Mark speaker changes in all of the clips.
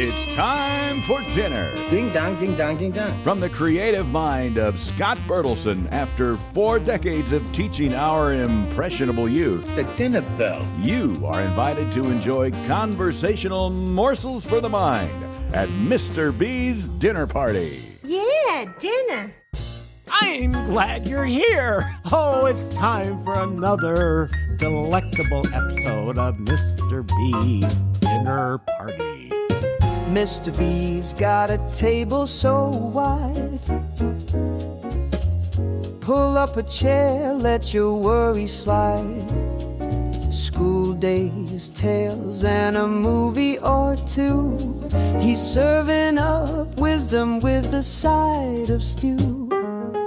Speaker 1: It's time for dinner.
Speaker 2: Ding dong, ding dong, ding dong.
Speaker 1: From the creative mind of Scott Bertelson, after 4 decades of teaching our impressionable youth,
Speaker 2: The dinner bell.
Speaker 1: you are invited to enjoy conversational morsels for the mind at Mr. B's dinner party.
Speaker 3: Yeah, dinner.
Speaker 4: I'm glad you're here. Oh, it's time for another delectable episode of Mr. B's Dinner Party.
Speaker 5: Mr. B's got a table so wide. Pull up a chair, let your worries slide. School days, tales, and a movie or two. He's serving up wisdom with a side of stew.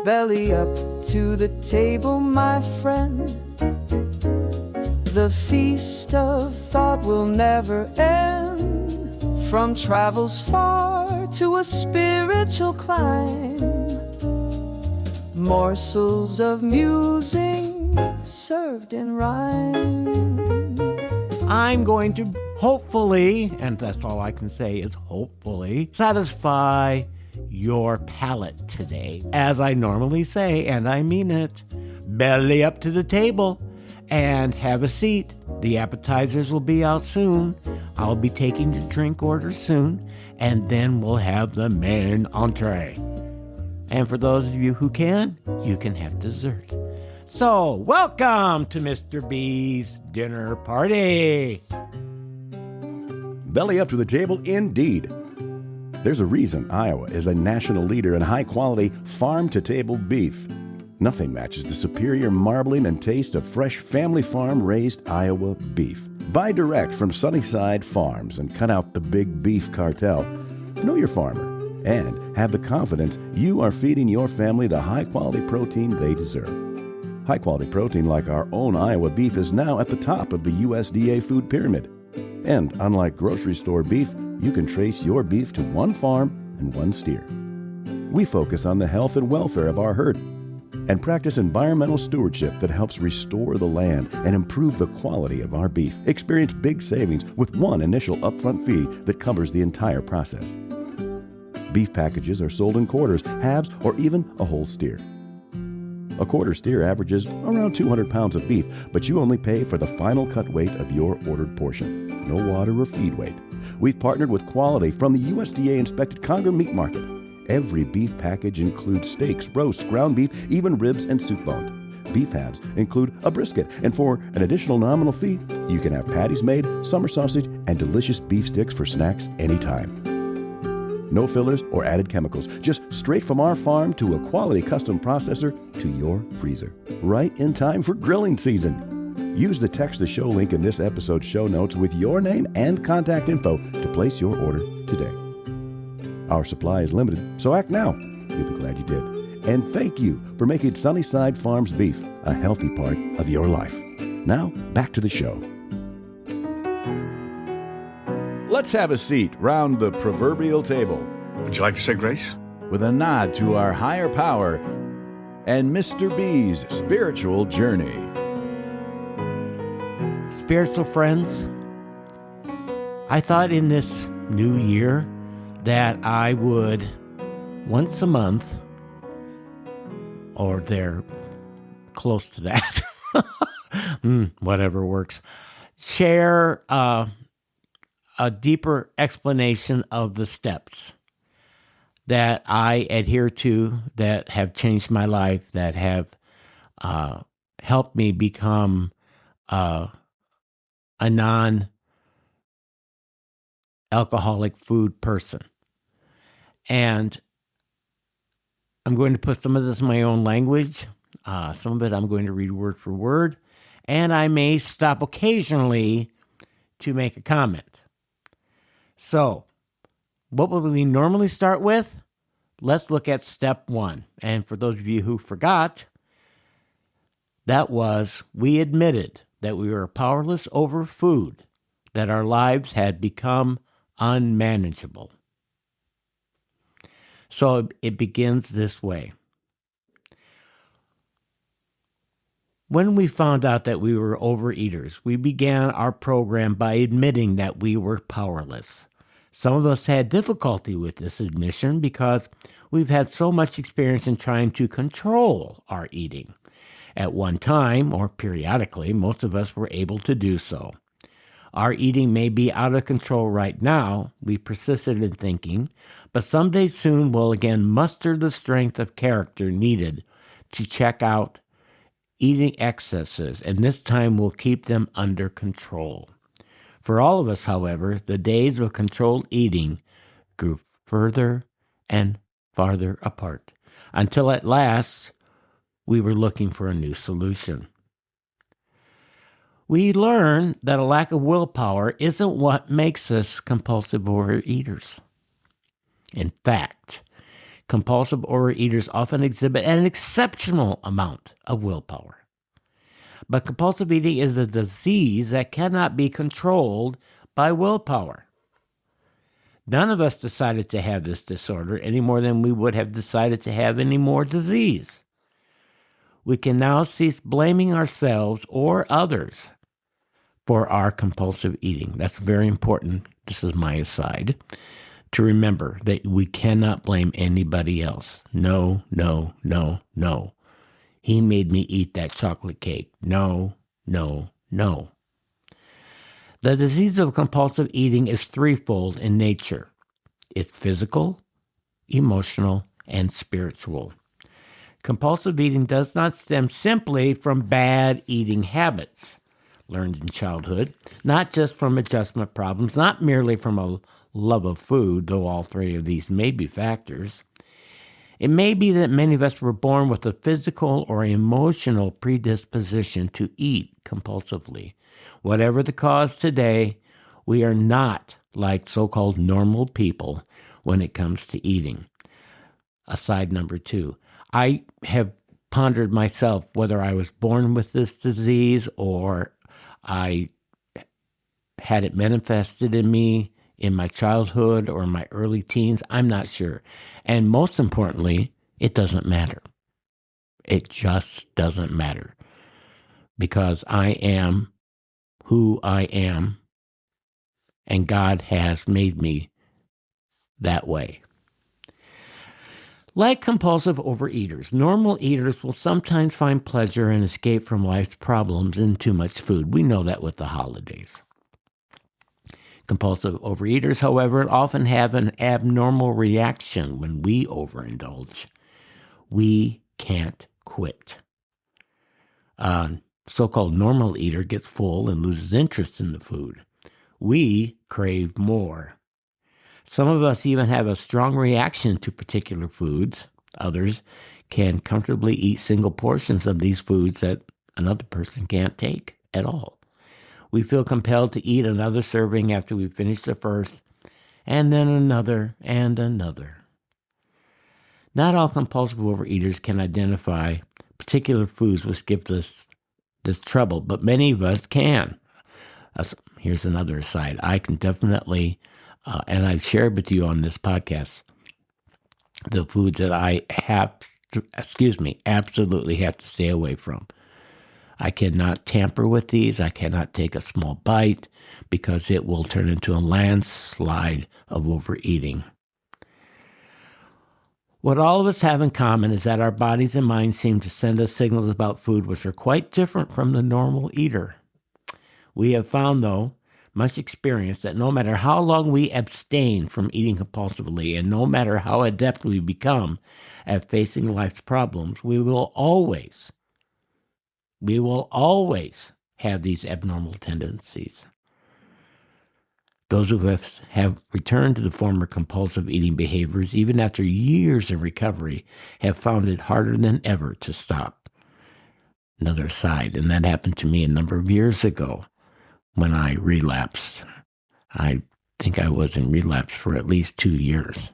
Speaker 5: Belly up to the table, my friend. The feast of thought will never end. From travels far to a spiritual climb. Morsels of musing served in rhyme.
Speaker 4: I'm going to hopefully, and that's all I can say is hopefully, satisfy your palate today. As I normally say, and I mean it, belly up to the table and have a seat. The appetizers will be out soon. I'll be taking your drink orders soon, and then we'll have the main entree. And for those of you who can, you can have dessert. So, welcome to Mr. B's Dinner Party.
Speaker 1: Belly up to the table, indeed. There's a reason Iowa is a national leader in high-quality farm-to-table beef. Nothing matches the superior marbling and taste of fresh family farm-raised Iowa beef. Buy direct from Sunnyside Farms and cut out the big beef cartel. Know your farmer and have the confidence you are feeding your family the high-quality protein they deserve. High-quality protein like our own Iowa beef is now at the top of the USDA food pyramid. And unlike grocery store beef, you can trace your beef to one farm and one steer. We focus on the health and welfare of our herd and practice environmental stewardship that helps restore the land and improve the quality of our beef. Experience big savings with one initial upfront fee that covers the entire process. Beef packages are sold in quarters, halves, or even a whole steer. A quarter steer averages around 200 pounds of beef, but you only pay for the final cut weight of your ordered portion. No water or feed weight. We've partnered with quality from the USDA-inspected Conger Meat Market. Every beef package includes steaks, roasts, ground beef, even ribs and soup bones. Beef halves include a brisket, and for an additional nominal fee, you can have patties made, summer sausage, and delicious beef sticks for snacks anytime. No fillers or added chemicals, just straight from our farm to a quality custom processor to your freezer. Right in time for grilling season. Use the Text the Show link in this episode's show notes with your name and contact info to place your order today. Our supply is limited, so act now. You'll be glad you did. And thank you for making Sunnyside Farms Beef a healthy part of your life. Now, back to the show. Let's have a seat round the proverbial table.
Speaker 6: Would you like to say grace?
Speaker 1: With a nod to our higher power and Mr. B's spiritual journey.
Speaker 4: Spiritual friends, I thought in this new year that I would once a month, or they're close to that, whatever works, share a deeper explanation of the steps that I adhere to, that have changed my life, that have helped me become a non-alcoholic food person. And I'm going to put some of this in my own language. Some of it I'm going to read word for word. And I may stop occasionally to make a comment. So, what would we normally start with? Let's look at step 1. And for those of you who forgot, that was we admitted that we were powerless over food, that our lives had become unmanageable. So it begins this way. When we found out that we were overeaters, we began our program by admitting that we were powerless. Some of us had difficulty with this admission because we've had so much experience in trying to control our eating. At one time, or periodically, most of us were able to do so. Our eating may be out of control right now, we persisted in thinking, but someday soon we'll again muster the strength of character needed to check out eating excesses, and this time we'll keep them under control. For all of us, however, the days of controlled eating grew further and farther apart, until at last we were looking for a new solution. We learn that a lack of willpower isn't what makes us compulsive overeaters. In fact, compulsive overeaters often exhibit an exceptional amount of willpower. But compulsive eating is a disease that cannot be controlled by willpower. None of us decided to have this disorder any more than we would have decided to have any more disease. We can now cease blaming ourselves or others for our compulsive eating. That's very important. This is my aside. To remember that we cannot blame anybody else. No, no, no, no. He made me eat that chocolate cake. No, no, no. The disease of compulsive eating is threefold in nature. It's physical, emotional, and spiritual. Compulsive eating does not stem simply from bad eating habits learned in childhood, not just from adjustment problems, not merely from a love of food, though all three of these may be factors. It may be that many of us were born with a physical or emotional predisposition to eat compulsively. Whatever the cause today, we are not like so-called normal people when it comes to eating. Aside number 2, I have pondered myself whether I was born with this disease or I had it manifested in me in my childhood or my early teens. I'm not sure. And most importantly, it doesn't matter. It just doesn't matter. Because I am who I am, and God has made me that way. Like compulsive overeaters, normal eaters will sometimes find pleasure and escape from life's problems in too much food. We know that with the holidays. Compulsive overeaters, however, often have an abnormal reaction when we overindulge. We can't quit. A so-called normal eater gets full and loses interest in the food. We crave more. Some of us even have a strong reaction to particular foods. Others can comfortably eat single portions of these foods that another person can't take at all. We feel compelled to eat another serving after we finish the first, and then another and another. Not all compulsive overeaters can identify particular foods which give us this trouble, but many of us can. Here's another aside. I can definitely, and I've shared with you on this podcast, the foods that I absolutely have to stay away from. I cannot tamper with these. I cannot take a small bite because it will turn into a landslide of overeating. What all of us have in common is that our bodies and minds seem to send us signals about food which are quite different from the normal eater. We have found, though, much experience that no matter how long we abstain from eating compulsively and no matter how adept we become at facing life's problems, we will always have these abnormal tendencies. Those who have returned to the former compulsive eating behaviors, even after years of recovery, have found it harder than ever to stop. Another aside, and that happened to me a number of years ago when I relapsed. I think I was in relapse for at least 2 years.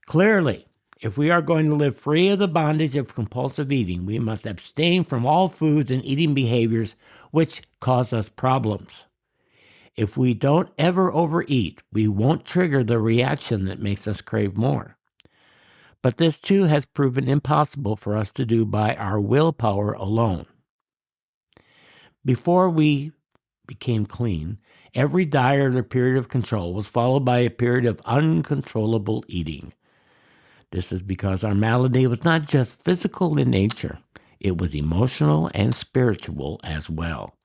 Speaker 4: Clearly, if we are going to live free of the bondage of compulsive eating, we must abstain from all foods and eating behaviors which cause us problems. If we don't ever overeat, we won't trigger the reaction that makes us crave more. But this too has proven impossible for us to do by our willpower alone. Before we became clean, every diet or period of control was followed by a period of uncontrollable eating. This is because our malady was not just physical in nature, it was emotional and spiritual as well.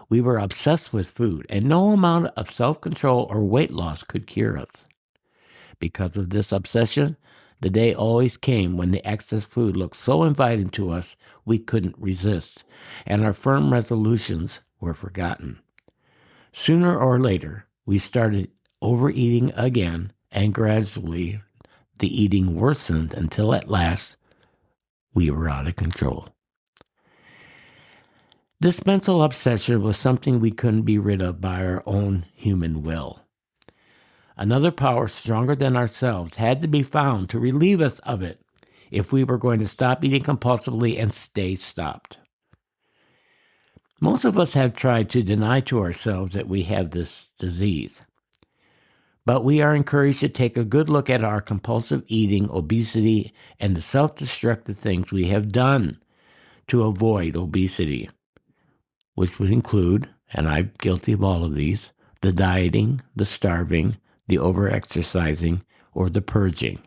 Speaker 4: We were obsessed with food, and no amount of self-control or weight loss could cure us. Because of this obsession, the day always came when the excess food looked so inviting to us we couldn't resist, and our firm resolutions were forgotten. Sooner or later, we started overeating again, and gradually the eating worsened until at last we were out of control. This mental obsession was something we couldn't be rid of by our own human will. Another power stronger than ourselves had to be found to relieve us of it if we were going to stop eating compulsively and stay stopped. Most of us have tried to deny to ourselves that we have this disease, but we are encouraged to take a good look at our compulsive eating, obesity, and the self-destructive things we have done to avoid obesity, which would include, and I'm guilty of all of these, the dieting, the starving, the overexercising, or the purging.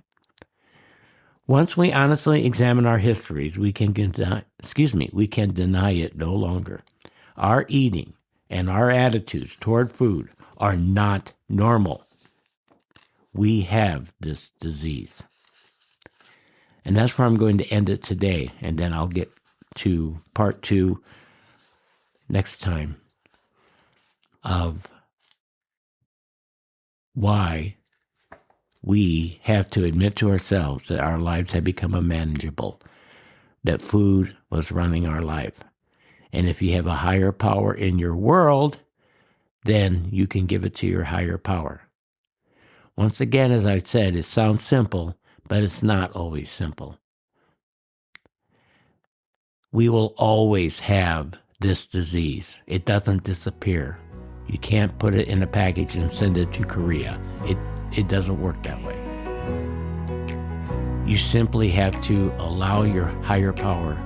Speaker 4: Once we honestly examine our histories, we can deny it no longer. Our eating and our attitudes toward food are not normal. We have this disease. And that's where I'm going to end it today, and then I'll get to part 2 next time of why we have to admit to ourselves that our lives have become unmanageable, that food was running our life. And if you have a higher power in your world, then you can give it to your higher power. Once again, as I said, it sounds simple, but it's not always simple. We will always have this disease. It doesn't disappear. You can't put it in a package and send it to Korea. It doesn't work that way. You simply have to allow your higher power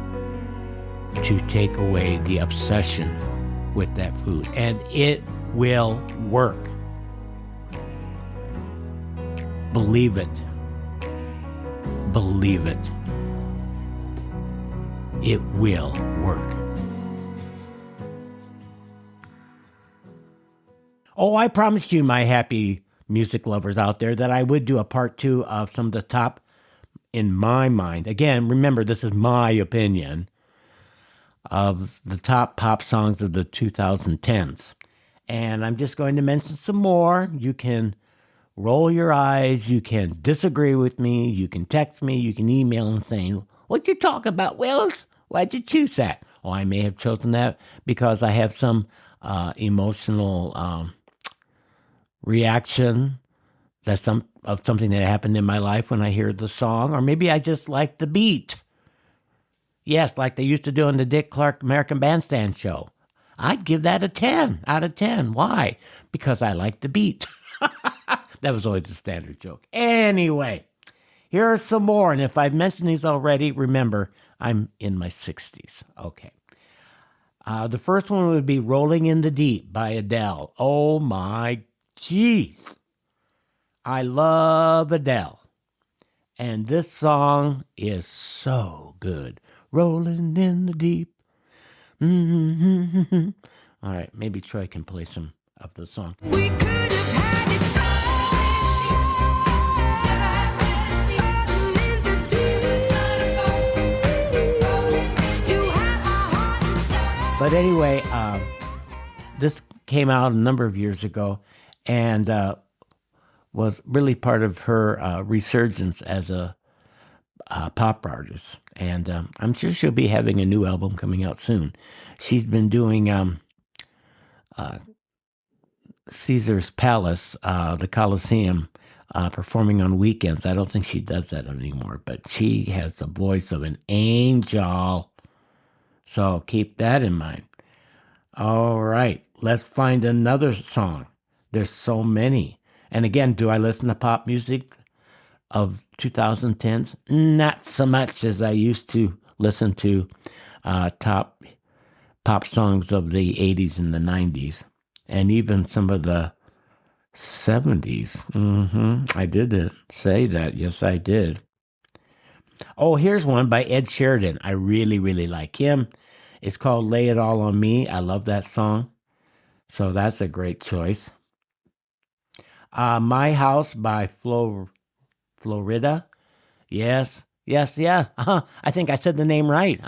Speaker 4: to take away the obsession with that food, and it will work. Believe it. Believe it. It will work. Oh, I promised you, my happy music lovers out there, that I would do a part 2 of some of the top, in my mind, again, remember, this is my opinion, of the top pop songs of the 2010s. And I'm just going to mention some more. You can roll your eyes. You can disagree with me. You can text me. You can email and saying, what you talk about, Willis? Why'd you choose that? Oh, I may have chosen that because I have some emotional reaction of something that happened in my life when I hear the song, or maybe I just like the beat. Yes, like they used to do on the Dick Clark American Bandstand show. I'd give that a 10 out of 10. Why? Because I like the beat. That was always the standard joke. Anyway, here are some more, and if I've mentioned these already, remember, I'm in my 60s. Okay. The first one would be Rolling in the Deep by Adele. Oh my jeez. I love Adele. And this song is so good. Rolling in the deep. Mm-hmm. All right, maybe Troy can play some of the song.
Speaker 5: We could have had it all.
Speaker 4: But anyway, this came out a number of years ago and was really part of her resurgence as a pop artist. And I'm sure she'll be having a new album coming out soon. She's been doing Caesar's Palace, the Coliseum, performing on weekends. I don't think she does that anymore, but she has the voice of an angel. So keep that in mind. All right, let's find another song. There's so many. And again, do I listen to pop music of 2010s? Not so much as I used to listen to top pop songs of the 80s and the 90s, and even some of the 70s. I did say that. Yes, I did. Oh, here's one by Ed Sheeran. I really, really like him. It's called Lay It All on Me. I love that song. So that's a great choice. My House by Florida. Yes. Yeah. I think I said the name right.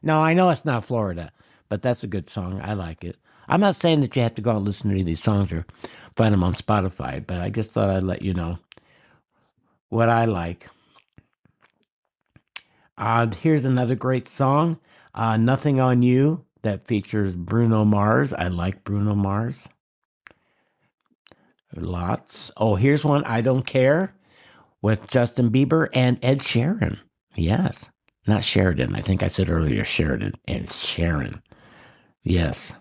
Speaker 4: No, I know it's not Florida, but that's a good song. I like it. I'm not saying that you have to go and listen to these songs or find them on Spotify, but I just thought I'd let you know what I like. Here's another great song, Nothing on You, that features Bruno Mars. I like Bruno Mars. Lots. Oh, here's one, I Don't Care, with Justin Bieber and Ed Sheeran. Yes. Not Sheridan. I think I said earlier Sheridan. And it's Sharon. Yes.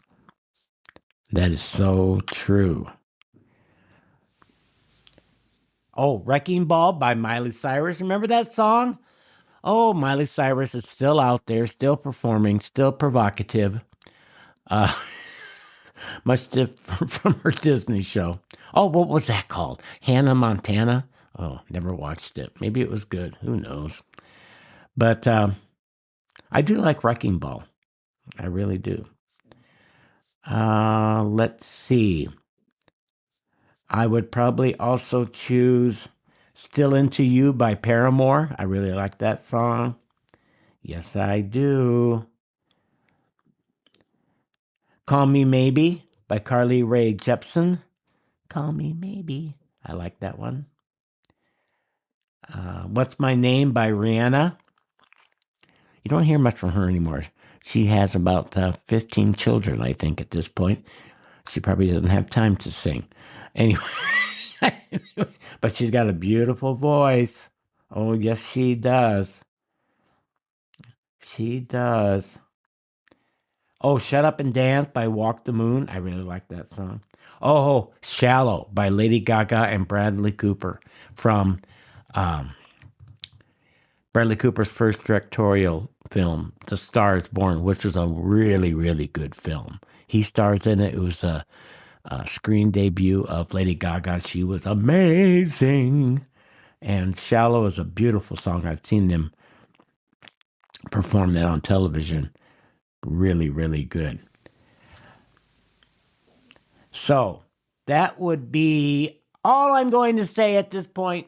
Speaker 4: That is so true. Oh, Wrecking Ball by Miley Cyrus. Remember that song? Oh, Miley Cyrus is still out there, still performing, still provocative. Much different from her Disney show. Oh, what was that called? Hannah Montana? Oh, never watched it. Maybe it was good. Who knows? But I do like Wrecking Ball. I really do. Let's see. I would probably also choose Still Into You by Paramore. I really like that song. Yes, I do. Call Me Maybe by Carly Rae Jepsen. Call Me Maybe. I like that one. What's My Name by Rihanna. You don't hear much from her anymore. She has about 15 children, I think, at this point. She probably doesn't have time to sing. Anyway, but she's got a beautiful voice. Oh, yes, she does. She does. Oh, Shut Up and Dance by Walk the Moon. I really like that song. Oh, Shallow by Lady Gaga and Bradley Cooper from Bradley Cooper's first directorial film, The Star is Born, which was a really, really good film. He stars in it. It was a screen debut of Lady Gaga. She was amazing. And Shallow is a beautiful song. I've seen them perform that on television. Really, really good. So that would be all I'm going to say at this point.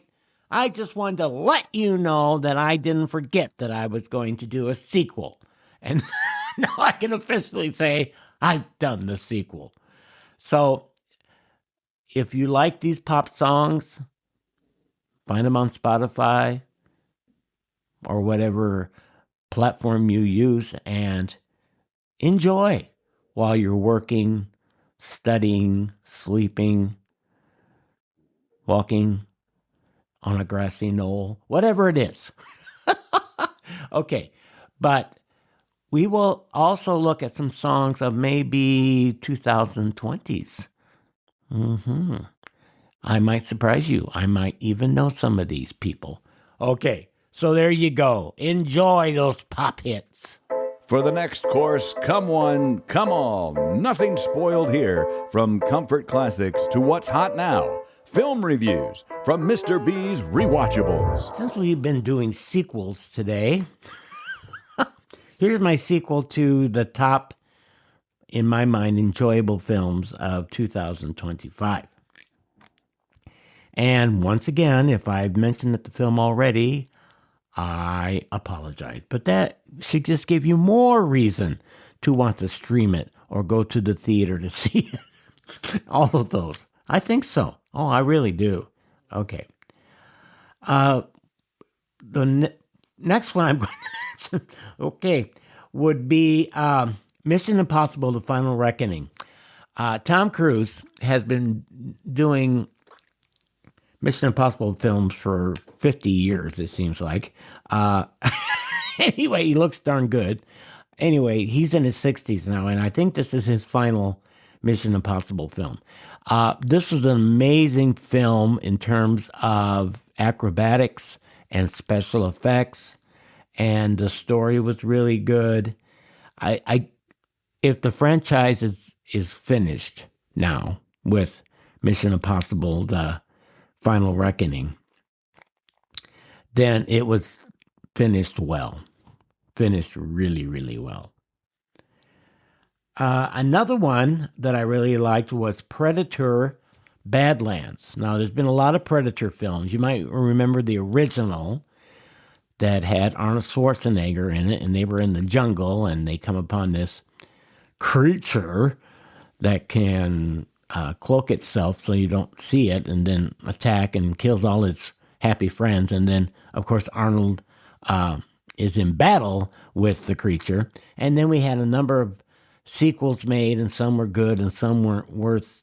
Speaker 4: I just wanted to let you know that I didn't forget that I was going to do a sequel. And now I can officially say I've done the sequel. So if you like these pop songs, find them on Spotify or whatever platform you use and enjoy while you're working, studying, sleeping, walking on a grassy knoll, whatever it is. Okay, but we will also look at some songs of maybe 2020s. I might surprise you. I might even know some of these people. Okay, so there you go. Enjoy those pop hits.
Speaker 1: For the next course, come one, come all. Nothing spoiled here. From comfort classics to what's hot now. Film reviews from Mr. B's Rewatchables.
Speaker 4: Since we've been doing sequels today, here's my sequel to the top, in my mind, enjoyable films of 2025. And once again, if I've mentioned the film already, I apologize. But that should just give you more reason to want to stream it or go to the theater to see it. All of those. I think so. Oh, I really do. Okay. The next one I'm going to mention, okay, would be Mission Impossible: The Final Reckoning. Tom Cruise has been doing Mission Impossible films for 50 years, it seems like. Anyway, he looks darn good. Anyway, he's in his 60s now, and I think this is his final Mission Impossible film. This was an amazing film in terms of acrobatics and special effects, and the story was really good. I if the franchise is finished now with Mission Impossible, The Final Reckoning, then it was finished well. Finished really, really well. Another one that I really liked was Predator Badlands. Now, there's been a lot of Predator films. You might remember the original that had Arnold Schwarzenegger in it, and they were in the jungle, and they come upon this creature that can cloak itself so you don't see it, and then attack and kills all its happy friends. And then, of course, Arnold is in battle with the creature. And then we had a number of sequels made, and some were good and some weren't worth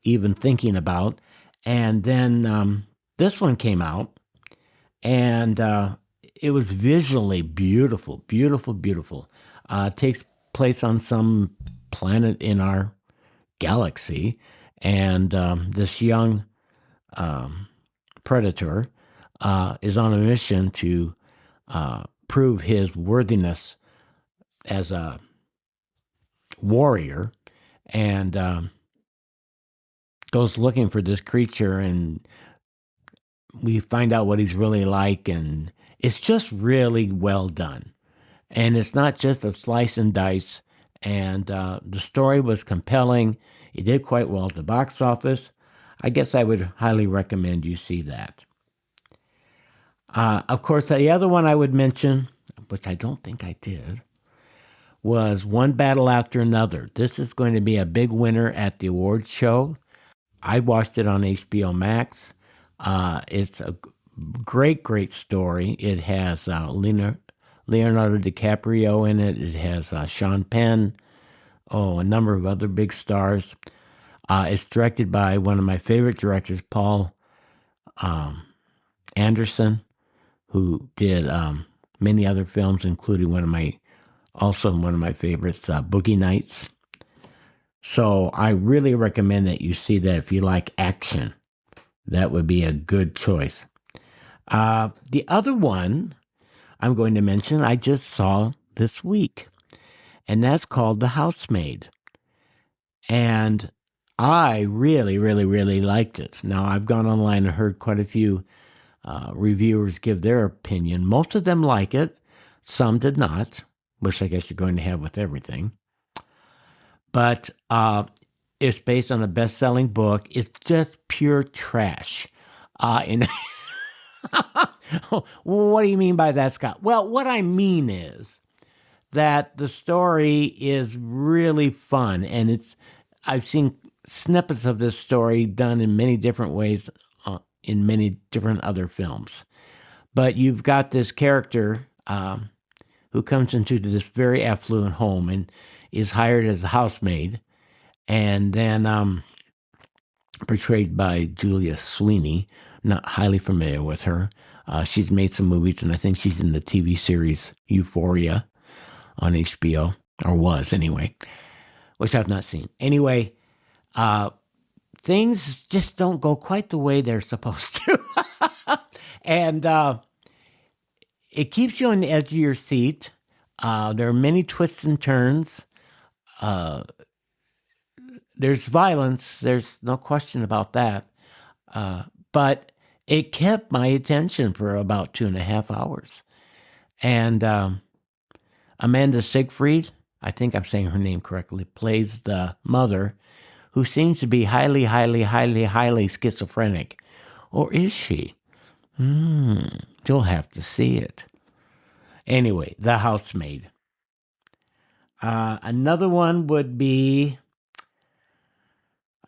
Speaker 4: even thinking about. And then this one came out, and it was visually beautiful, beautiful, beautiful. It takes place on some planet in our galaxy, and this young predator is on a mission to prove his worthiness as a warrior, and goes looking for this creature, and we find out what he's really like, and it's just really well done. And it's not just a slice and dice, and the story was compelling. It did quite well at the box office. I guess I would highly recommend you see that. Of course, the other one I would mention, which I don't think I did, was One Battle After Another. This is going to be a big winner at the awards show. I watched it on HBO Max. It's a great, great story. It has Leonardo DiCaprio in it. It has Sean Penn. A number of other big stars. It's directed by one of my favorite directors, Paul Anderson, who did many other films, including one of my favorites, Boogie Nights. So I really recommend that you see that if you like action. That would be a good choice. The other one I'm going to mention, I just saw this week, and that's called The Housemaid. And I really, really, really liked it. Now, I've gone online and heard quite a few reviewers give their opinion. Most of them like it. Some did not, which I guess you're going to have with everything. But it's based on a best-selling book. It's just pure trash. What do you mean by that, Scott? Well, what I mean is that the story is really fun, and I've seen snippets of this story done in many different ways in many different other films. But you've got this character who comes into this very affluent home and is hired as a housemaid, and then portrayed by Julia Sweeney. Not highly familiar with her. She's made some movies, and I think she's in the TV series Euphoria on HBO, or was anyway, which I've not seen. Anyway, things just don't go quite the way they're supposed to. And it keeps you on the edge of your seat. There are many twists and turns. There's violence. There's no question about that. But it kept my attention for about 2.5 hours. And Amanda Seyfried, I think I'm saying her name correctly, plays the mother, who seems to be highly, highly, highly, highly schizophrenic. Or is she? You'll have to see it. Anyway, The Housemaid. Another one would be,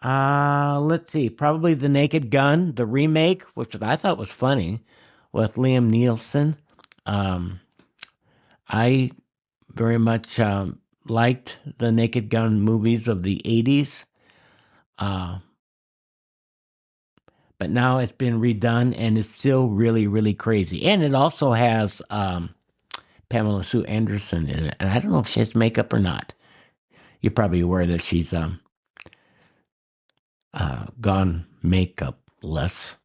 Speaker 4: let's see, probably The Naked Gun, the remake, which I thought was funny, with Liam Neeson. I very much liked the Naked Gun movies of the 80s. But now it's been redone, and it's still really, really crazy. And it also has Pamela Sue Anderson in it. And I don't know if she has makeup or not. You're probably aware that she's gone makeup-less.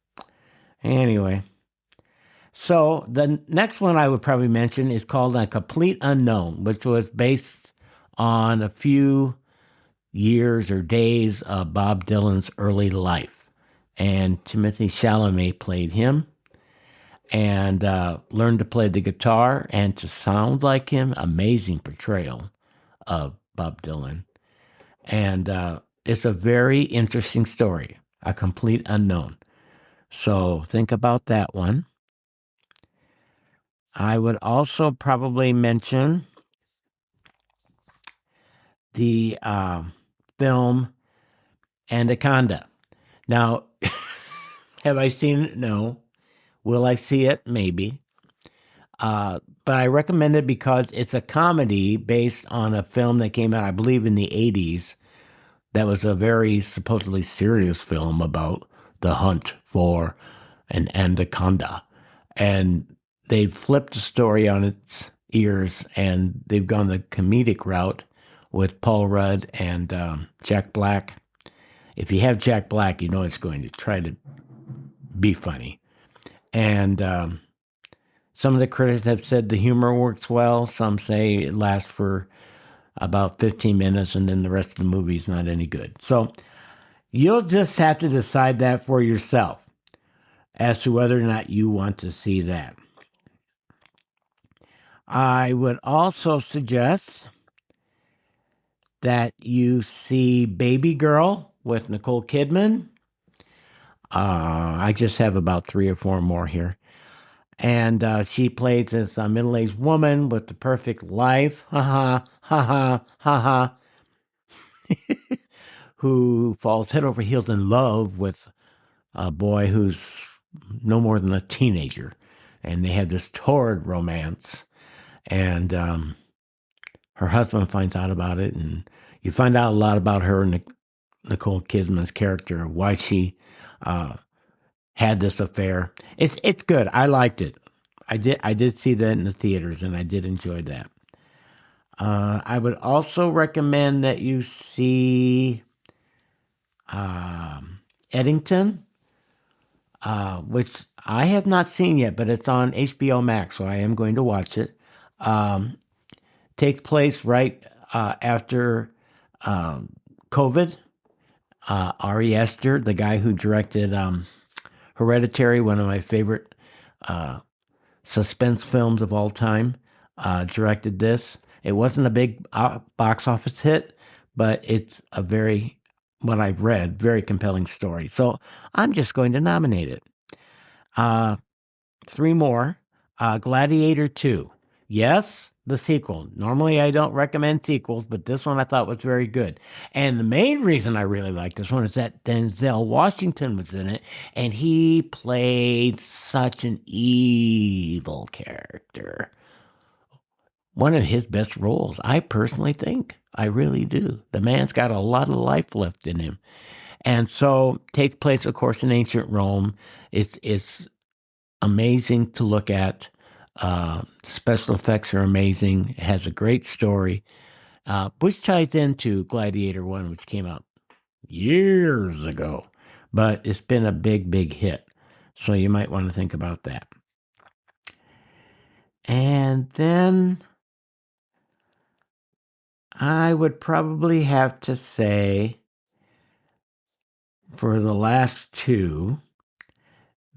Speaker 4: Anyway. So the next one I would probably mention is called A Complete Unknown, which was based on a few years or days of Bob Dylan's early life. And Timothée Chalamet played him and learned to play the guitar and to sound like him. Amazing portrayal of Bob Dylan. And it's a very interesting story, a complete unknown. So think about that one. I would also probably mention the film Anaconda. Now, have I seen it? No. Will I see it? Maybe. But I recommend it because it's a comedy based on a film that came out, I believe, in the 80s. That was a very supposedly serious film about the hunt for an anaconda. And they've flipped the story on its ears, and they've gone the comedic route with Paul Rudd and Jack Black. If you have Jack Black, you know it's going to try to be funny. And some of the critics have said the humor works well. Some say it lasts for about 15 minutes and then the rest of the movie is not any good. So you'll just have to decide that for yourself as to whether or not you want to see that. I would also suggest that you see Baby Girl with Nicole Kidman. I just have about 3 or 4 more here. And she plays this middle-aged woman with the perfect life, who falls head over heels in love with a boy who's no more than a teenager. And they have this torrid romance. And her husband finds out about it. And you find out a lot about her and Nicole Kidman's character, why she had this affair. It's good. I liked it. I did see that in the theaters, and I did enjoy that. I would also recommend that you see Eddington, which I have not seen yet, but it's on HBO Max, so I am going to watch it. Takes place right after COVID. Ari Aster, the guy who directed Hereditary, one of my favorite suspense films of all time, directed this. It wasn't a big box office hit, but it's a very, what I've read, very compelling story. So I'm just going to nominate it. 3 more. Gladiator 2. Yes, the sequel. Normally I don't recommend sequels, but this one I thought was very good. And the main reason I really like this one is that Denzel Washington was in it, and he played such an evil character. One of his best roles, I personally think. I really do. The man's got a lot of life left in him. And so takes place, of course, in ancient Rome. It's amazing to look at. Special effects are amazing. It has a great story, which ties into Gladiator 1, which came out years ago. But it's been a big, big hit. So you might want to think about that. And then I would probably have to say, for the last 2,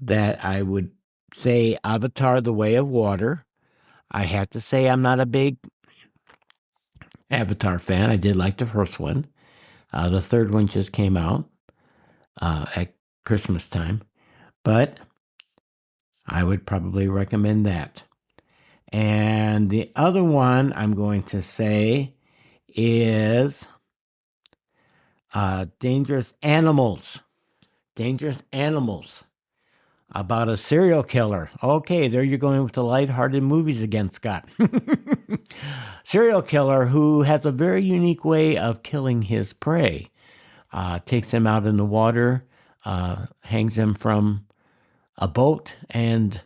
Speaker 4: that I would say Avatar: The Way of Water. I have to say I'm not a big Avatar fan. I did like the first one. The third one just came out at Christmas time. But I would probably recommend that. And the other one I'm going to say is Dangerous Animals. Dangerous Animals. About a serial killer. Okay, there you're going with the lighthearted movies again, Scott. Serial killer who has a very unique way of killing his prey. Takes them out in the water, hangs them from a boat, and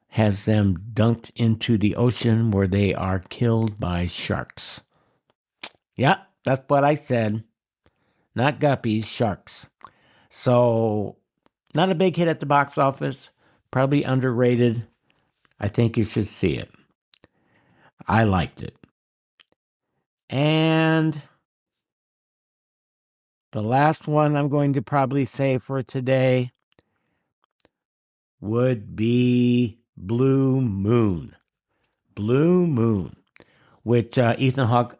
Speaker 4: has them dunked into the ocean where they are killed by sharks. Yeah, that's what I said. Not guppies, sharks. So, not a big hit at the box office. Probably underrated. I think you should see it. I liked it. And the last one I'm going to probably say for today would be Blue Moon. Blue Moon, which Ethan Hawke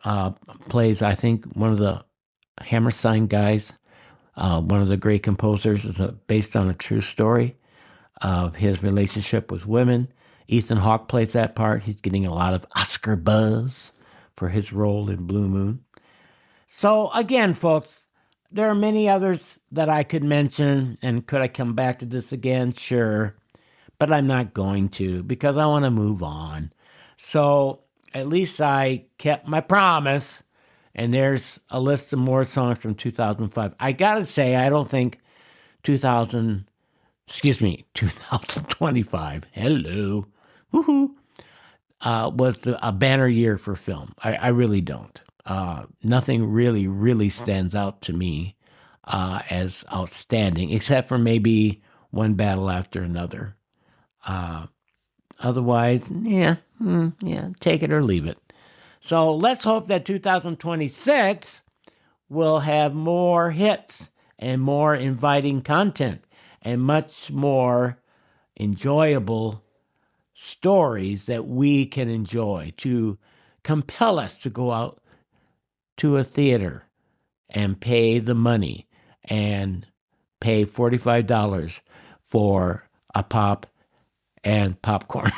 Speaker 4: plays, I think, one of the Hammerstein guys, one of the great composers. Is based on a true story of his relationship with women. Ethan Hawke plays that part. He's getting a lot of Oscar buzz for his role in Blue Moon. So again, folks, there are many others that I could mention, and could I come back to this again? Sure, but I'm not going to, because I want to move on. So at least I kept my promise, and there's a list of more songs from 2005. I gotta say, I don't think 2025, hello, woohoo, was a banner year for film. I really don't. Nothing really stands out to me as outstanding, except for maybe One Battle After Another. Otherwise, yeah, take it or leave it. So let's hope that 2026 will have more hits and more inviting content and much more enjoyable stories that we can enjoy to compel us to go out to a theater and pay the money and pay $45 for a pop and popcorn.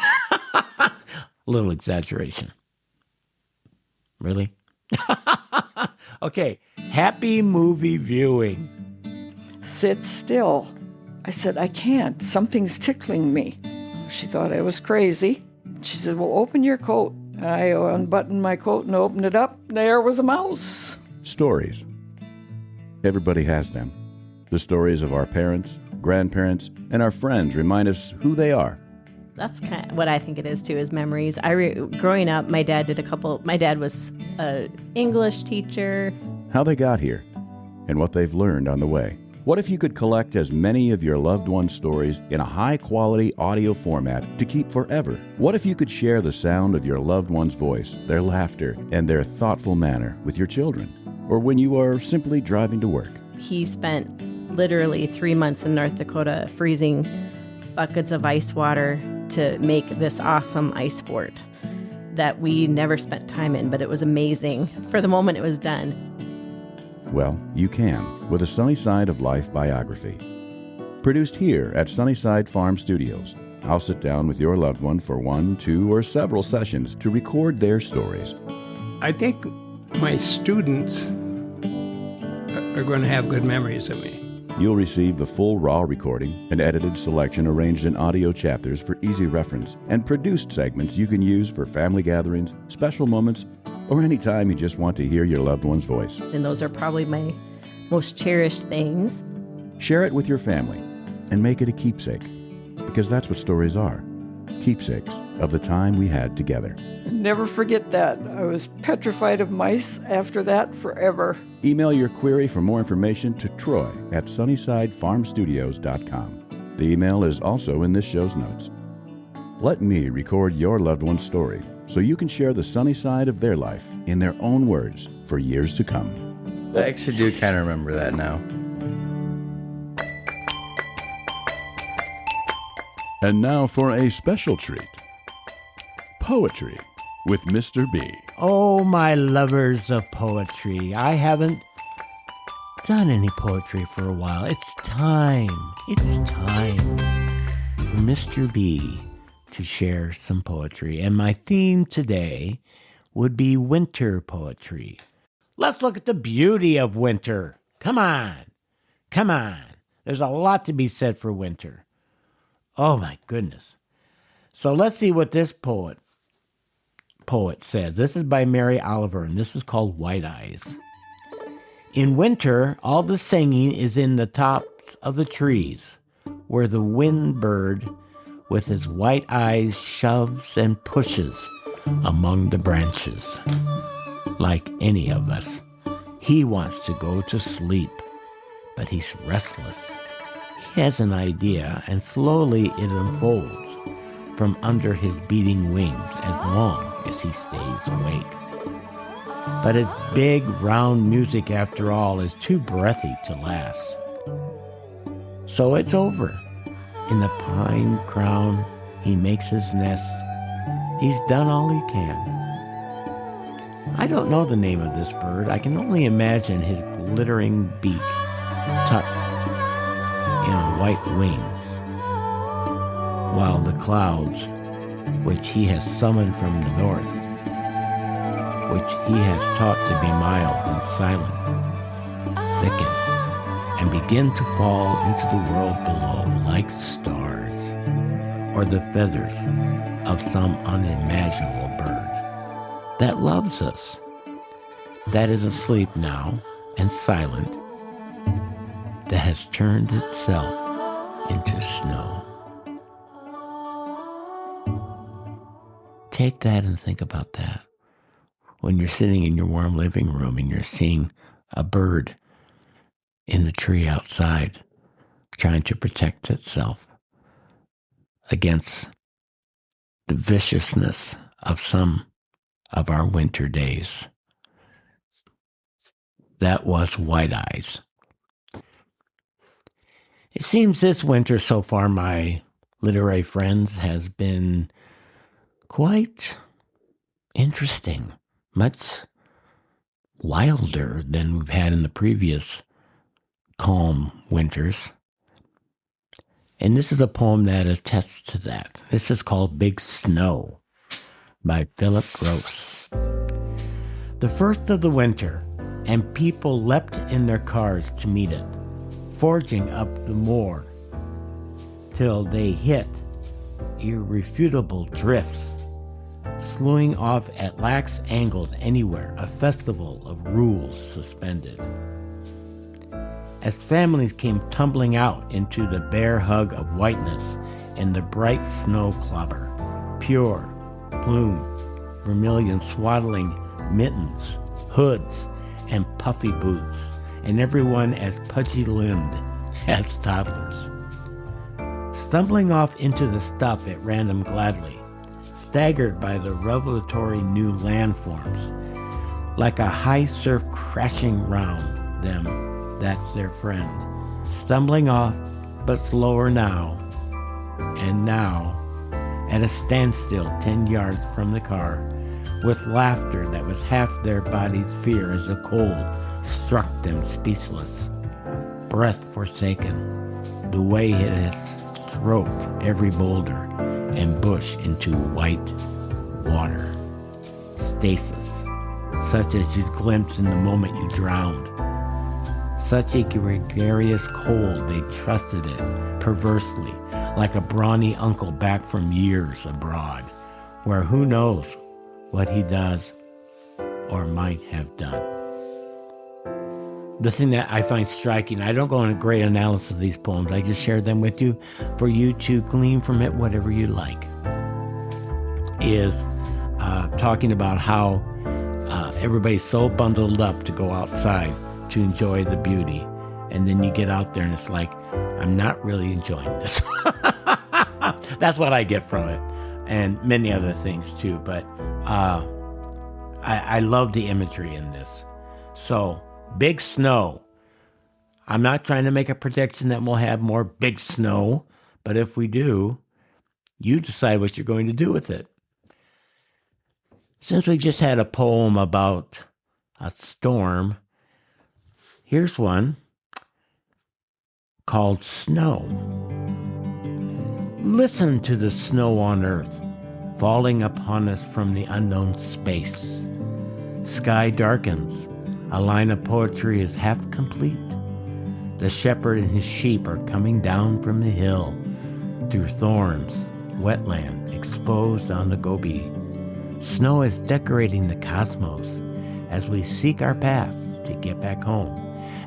Speaker 4: A little exaggeration. Really? Okay, happy movie viewing.
Speaker 6: Sit still. I said, I can't. Something's tickling me. She thought I was crazy. She said, well, open your coat. I unbuttoned my coat and opened it up. There was a mouse.
Speaker 1: Stories. Everybody has them. The stories of our parents, grandparents, and our friends remind us who they are.
Speaker 7: That's kind of what I think it is too, is memories. Growing up, my dad was an English teacher.
Speaker 1: How they got here, and what they've learned on the way. What if you could collect as many of your loved ones' stories in a high-quality audio format to keep forever? What if you could share the sound of your loved one's voice, their laughter, and their thoughtful manner with your children, or when you are simply driving to work?
Speaker 7: He spent literally 3 months in North Dakota freezing buckets of ice water to make this awesome ice fort that we never spent time in, but it was amazing. For the moment it was done.
Speaker 1: Well, you can with a Sunnyside of Life biography. Produced here at Sunnyside Farms Studios. I'll sit down with your loved one for 1, 2, or several sessions to record their stories.
Speaker 8: I think my students are going to have good memories of me.
Speaker 1: You'll receive the full raw recording, an edited selection arranged in audio chapters for easy reference, and produced segments you can use for family gatherings, special moments, or any time you just want to hear your loved one's voice.
Speaker 7: And those are probably my most cherished things.
Speaker 1: Share it with your family and make it a keepsake, because that's what stories are. Keepsakes of the time we had together.
Speaker 6: Never forget that. I was petrified of mice after that forever.
Speaker 1: Email your query for more information to Troy at sunnysidefarmstudios.com. The email is also in this show's notes. Let me record your loved one's story so you can share the sunny side of their life in their own words for years to come.
Speaker 2: I actually do kind of remember that now.
Speaker 1: And now for a special treat. Poetry with Mr. B.
Speaker 4: Oh, my lovers of poetry. I haven't done any poetry for a while. It's time for Mr. B to share some poetry. And my theme today would be winter poetry. Let's look at the beauty of winter. Come on. There's a lot to be said for winter. Oh, my goodness. So let's see what this poet says. This is by Mary Oliver, and this is called White Eyes. In winter, all the singing is in the tops of the trees, where the wind bird with his white eyes shoves and pushes among the branches. Like any of us, he wants to go to sleep, but he's restless. He has an idea, and slowly it unfolds from under his beating wings as long as he stays awake. But his big, round music, after all, is too breathy to last. So it's over. In the pine crown, he makes his nest. He's done all he can. I don't know the name of this bird. I can only imagine his glittering beak tucked in a white wing, while the clouds, which he has summoned from the north, which he has taught to be mild and silent, thicken and begin to fall into the world below like stars, or the feathers of some unimaginable bird that loves us, that is asleep now and silent, that has turned itself into snow. Take that and think about that. When you're sitting in your warm living room and you're seeing a bird in the tree outside trying to protect itself against the viciousness of some of our winter days. That was White Eyes. It seems this winter so far, my literary friends, has been quite interesting, much wilder than we've had in the previous calm winters. And this is a poem that attests to that. This is called Big Snow by Philip Gross. The first of the winter, and people leapt in their cars to meet it, forging up the moor till they hit irrefutable drifts, slewing off at lax angles anywhere, a festival of rules suspended. As families came tumbling out into the bare hug of whiteness in the bright snow clobber, pure, plume, vermilion swaddling mittens, hoods, and puffy boots, and everyone as pudgy-limbed as toddlers. Stumbling off into the stuff at random gladly, staggered by the revelatory new landforms, like a high surf crashing round them, that's their friend, stumbling off, but slower now, and now, at a standstill 10 yards from the car, with laughter that was half their body's fear as the cold struck them speechless, breath forsaken, the way it had stroked every boulder and bush into white water. Stasis, such as you'd glimpse in the moment you drowned. Such a gregarious cold they trusted it, perversely, like a brawny uncle back from years abroad, where who knows what he does or might have done. The thing that I find striking, I don't go into great analysis of these poems, I just share them with you for you to glean from it whatever you like, is talking about how everybody's so bundled up to go outside to enjoy the beauty, and then you get out there and it's like, I'm not really enjoying this. That's what I get from it, and many other things too, but I love the imagery in this. So, big snow. I'm not trying to make a prediction that we'll have more big snow, but if we do, you decide what you're going to do with it. Since we just had a poem about a storm, here's one called Snow. Listen to the snow on earth, falling upon us from the unknown space. Sky darkens. A line of poetry is half complete. The shepherd and his sheep are coming down from the hill, through thorns, wetland, exposed on the Gobi. Snow is decorating the cosmos as we seek our path to get back home,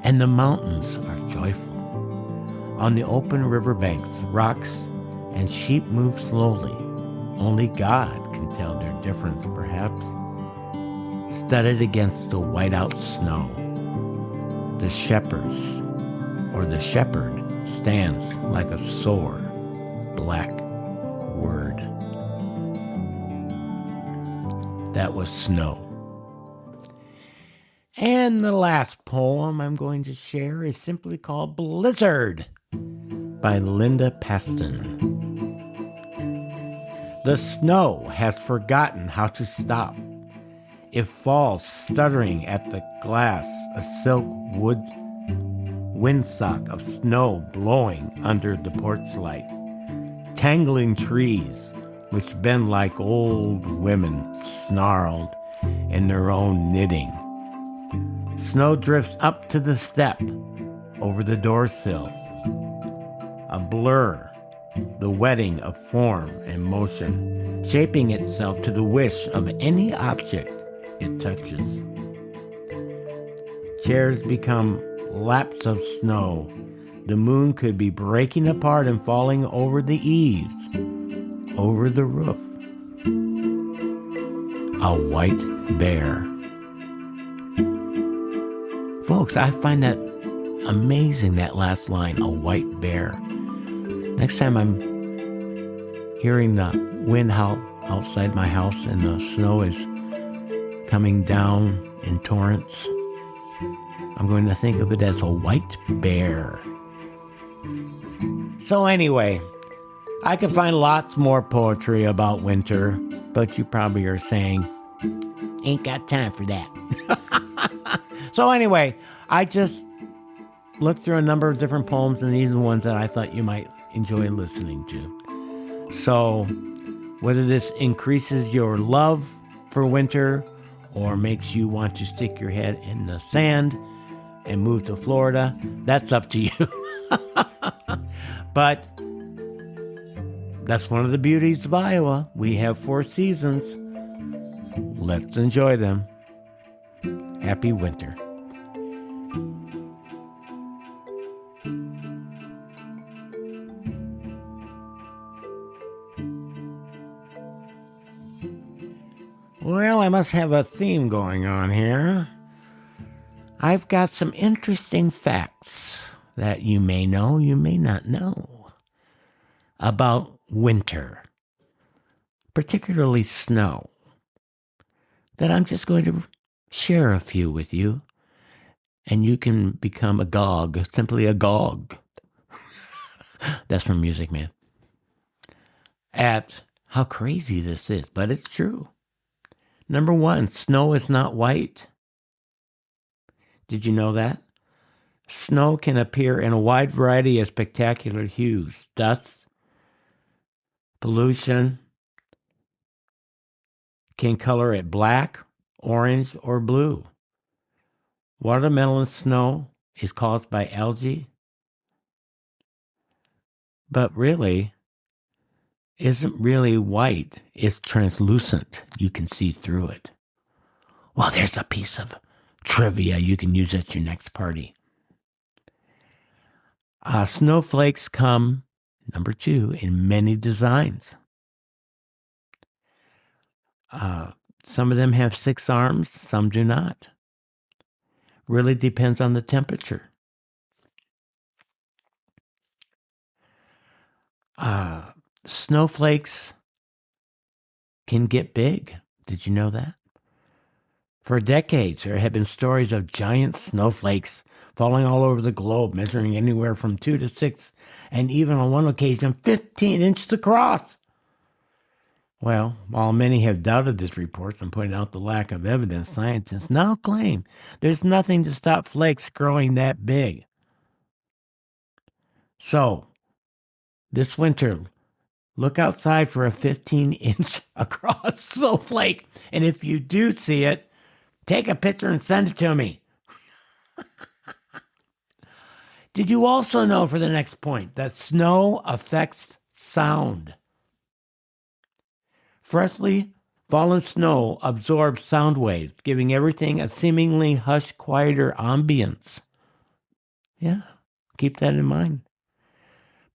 Speaker 4: and the mountains are joyful. On the open riverbanks, rocks and sheep move slowly. Only God can tell their difference, perhaps. Studded against the whiteout snow, the shepherds, or the shepherd, stands like a sore black word. That was Snow. And the last poem I'm going to share is simply called Blizzard by Linda Paston. The snow has forgotten how to stop. It falls stuttering at the glass, a silk wood windsock of snow blowing under the porch light. Tangling trees, which bend like old women snarled in their own knitting. Snow drifts up to the step, over the door sill. A blur, the wedding of form and motion, shaping itself to the wish of any object it touches. Chairs become laps of snow. The moon could be breaking apart and falling over the eaves, over the roof. A white bear. Folks, I find that amazing, that last line, a white bear. Next time I'm hearing the wind howl outside my house and the snow is coming down in torrents, I'm going to think of it as a white bear. So anyway, I could find lots more poetry about winter, but you probably are saying, ain't got time for that. So anyway, I just looked through a number of different poems, and these are the ones that I thought you might enjoy listening to. So whether this increases your love for winter or makes you want to stick your head in the sand and move to Florida, that's up to you. But that's one of the beauties of Iowa. We have 4 seasons. Let's enjoy them. Happy winter. Well, I must have a theme going on here. I've got some interesting facts that you may know, you may not know, about winter, particularly snow, that I'm just going to share a few with you, and you can become agog, simply agog. That's from Music Man. At how crazy this is, but it's true. Number 1, snow is not white. Did you know that? Snow can appear in a wide variety of spectacular hues. Dust, pollution can color it black, orange, or blue. Watermelon snow is caused by algae, but really isn't really white. It's translucent. You can see through it. Well, there's a piece of trivia you can use at your next party. Snowflakes come, number 2, in many designs. Some of them have 6 arms, some do not. Really depends on the temperature. Snowflakes can get big. Did you know that? For decades, there have been stories of giant snowflakes falling all over the globe, measuring anywhere from 2 to 6, and even on one occasion, 15 inches across. Well, while many have doubted this report and pointed out the lack of evidence, scientists now claim there's nothing to stop flakes growing that big. So, this winter, look outside for a 15-inch across snowflake, and if you do see it, take a picture and send it to me. Did you also know, for the next point, that snow affects sound? Freshly fallen snow absorbs sound waves, giving everything a seemingly hushed, quieter ambience. Yeah, keep that in mind.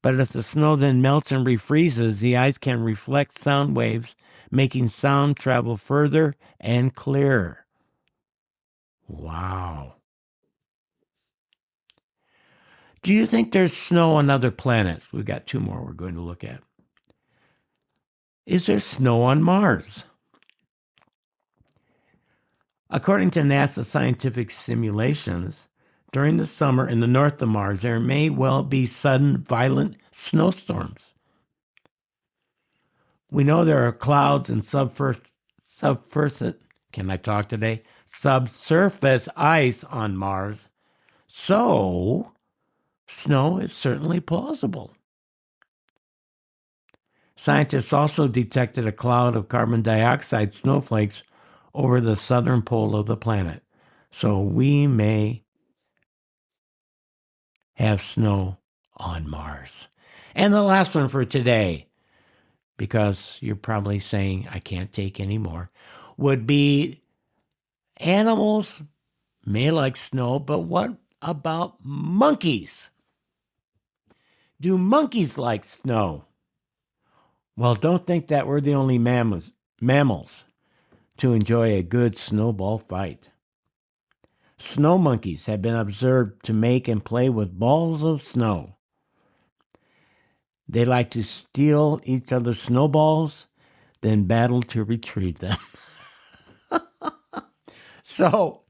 Speaker 4: But if the snow then melts and refreezes, the ice can reflect sound waves, making sound travel further and clearer. Wow. Do you think there's snow on other planets? We've got 2 more we're going to look at. Is there snow on Mars? According to NASA scientific simulations, during the summer in the north of Mars, there may well be sudden, violent snowstorms. We know there are clouds and subsurface ice on Mars, so snow is certainly plausible. Scientists also detected a cloud of carbon dioxide snowflakes over the southern pole of the planet, so we may have snow on Mars. And the last one for today, because you're probably saying I can't take any more, would be animals may like snow, but what about monkeys? Do monkeys like snow? Well, don't think that we're the only mammals to enjoy a good snowball fight. Snow monkeys have been observed to make and play with balls of snow. They like to steal each other's snowballs, then battle to retrieve them. So,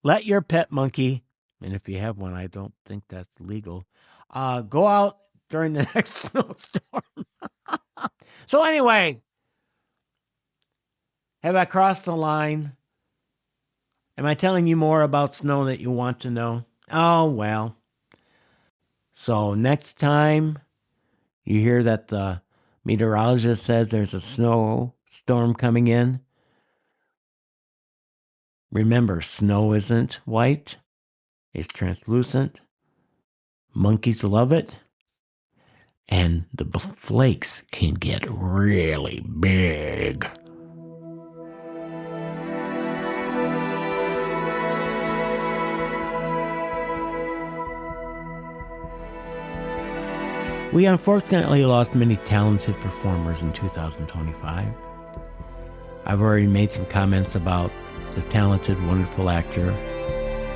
Speaker 4: let your pet monkey, and if you have one, I don't think that's legal, go out during the next snowstorm. So anyway, have I crossed the line? Am I telling you more about snow that you want to know? Oh, well. So next time you hear that the meteorologist says there's a snowstorm coming in, remember, snow isn't white. It's translucent. Monkeys love it. And the flakes can get really big. We unfortunately lost many talented performers in 2025. I've already made some comments about the talented, wonderful actor